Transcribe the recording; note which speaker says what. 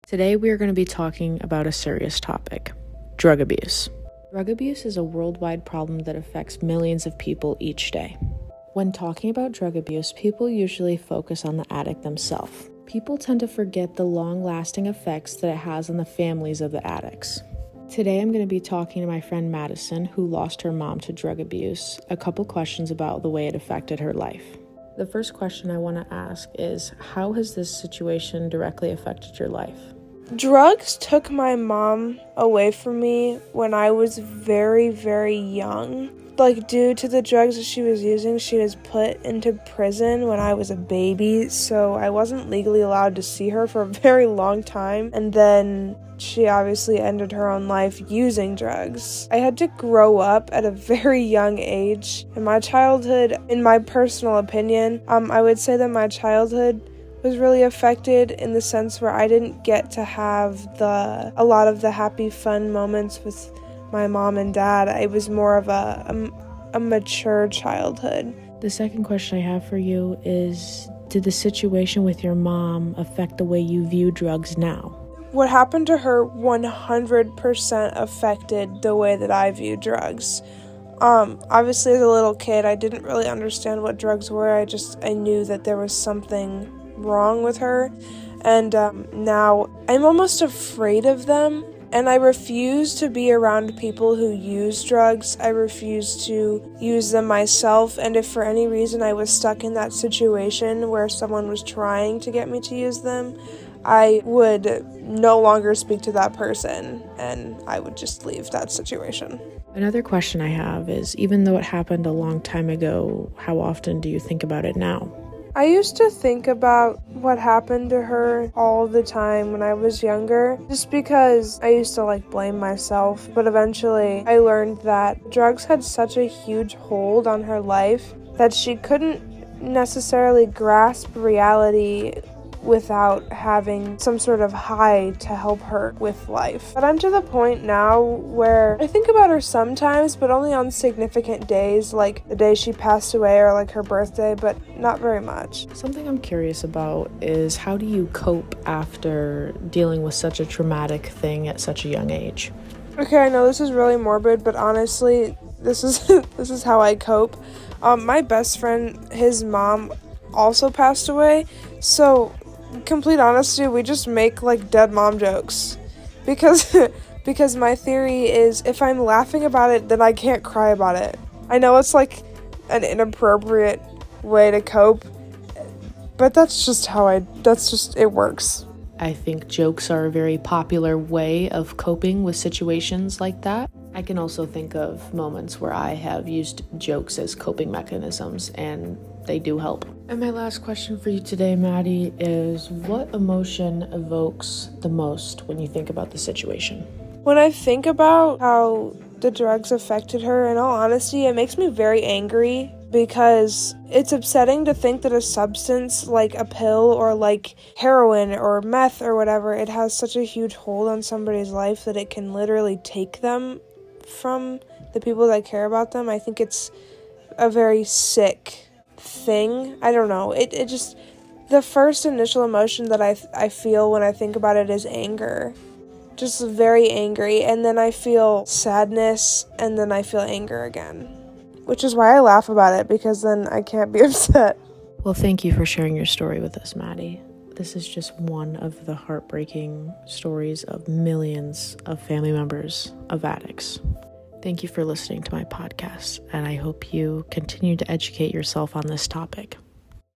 Speaker 1: Today we are going to be talking about a serious topic, drug abuse. Drug abuse is a worldwide problem that affects millions of people each day. When talking about drug abuse, people usually focus on the addict themselves. People tend to forget the long-lasting effects that it has on the families of the addicts. Today I'm going to be talking to my friend Madison, who lost her mom to drug abuse, a couple questions about the way it affected her life. The first question I want to ask is, how has this situation directly affected your life?
Speaker 2: Drugs took my mom away from me when I was very, very young. Due to the drugs that she was using, she was put into prison when I was a baby, so I wasn't legally allowed to see her for a very long time. And then she obviously ended her own life using drugs. I had to grow up at a very young age. In my childhood, in my personal opinion, I would say that my childhood was really affected in the sense where I didn't get to have a lot of the happy, fun moments with my mom and dad. It was more of a mature childhood.
Speaker 1: The second question I have for you is, did the situation with your mom affect the way you view drugs now?
Speaker 2: What happened to her 100% affected the way that I view drugs. Obviously as a little kid, I didn't really understand what drugs were. I knew that there was something wrong with her, and now I'm almost afraid of them, and I refuse to be around people who use drugs. I refuse to use them myself, and if for any reason I was stuck in that situation where someone was trying to get me to use them, I would no longer speak to that person, and I would just leave that situation.
Speaker 1: Another question I have is, even though it happened a long time ago, how often do you think about it now?
Speaker 2: I used to think about what happened to her all the time when I was younger, just because I used to blame myself, but eventually I learned that drugs had such a huge hold on her life that she couldn't necessarily grasp reality without having some sort of high to help her with life. But I'm to the point now where I think about her sometimes, but only on significant days, like the day she passed away or her birthday, but not very much.
Speaker 1: Something I'm curious about is, how do you cope after dealing with such a traumatic thing at such a young age?
Speaker 2: Okay, I know this is really morbid, but honestly, this is how I cope. My best friend, his mom also passed away, so complete honesty, we just make dead mom jokes, because my theory is, if I'm laughing about it, then I can't cry about it. I know it's an inappropriate way to cope, but that's just it works.
Speaker 1: I think jokes are a very popular way of coping with situations like that. I can also think of moments where I have used jokes as coping mechanisms, and they do help. And my last question for you today, Maddie, is, what emotion evokes the most when you think about the situation?
Speaker 2: When I think about how the drugs affected her, in all honesty, it makes me very angry, because it's upsetting to think that a substance like a pill or heroin or meth or whatever, it has such a huge hold on somebody's life that it can literally take them from the people that care about them. I think it's a very sick thing. I don't know. It just, the first initial emotion that I feel when I think about it is anger. Just very angry, and then I feel sadness, and then I feel anger again. Which is why I laugh about it, because then I can't be upset.
Speaker 1: Well, thank you for sharing your story with us, Maddie. This is just one of the heartbreaking stories of millions of family members of addicts. Thank you for listening to my podcast, and I hope you continue to educate yourself on this topic.